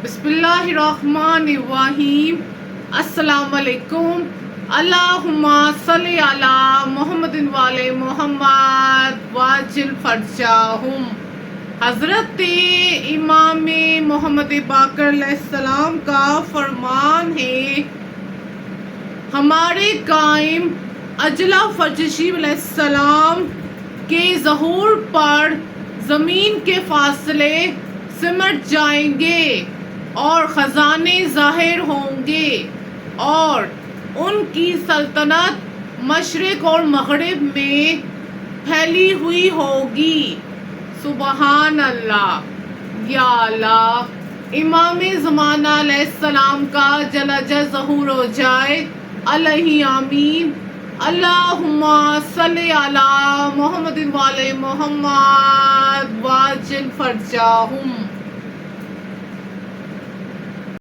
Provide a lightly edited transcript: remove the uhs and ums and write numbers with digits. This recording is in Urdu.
بسم اللہ الرحمن الرحیم۔ السلام علیکم۔ اللہم صلی علی محمد والے محمد واجل فرجاہم۔ حضرت امام محمد باقر علیہ السلام کا فرمان ہے، ہمارے قائم اجلا فرجشی علیہ السلام کے ظہور پر زمین کے فاصلے سمٹ جائیں گے اور خزانے ظاہر ہوں گے اور ان کی سلطنت مشرق اور مغرب میں پھیلی ہوئی ہوگی۔ سبحان اللہ۔ یا اللہ، امام زمانہ علیہ السلام کا جلجہ ظہور ہو جائے، علیہ آمین۔ اللہم صلی علی محمد والے محمد واجل فرجاہم۔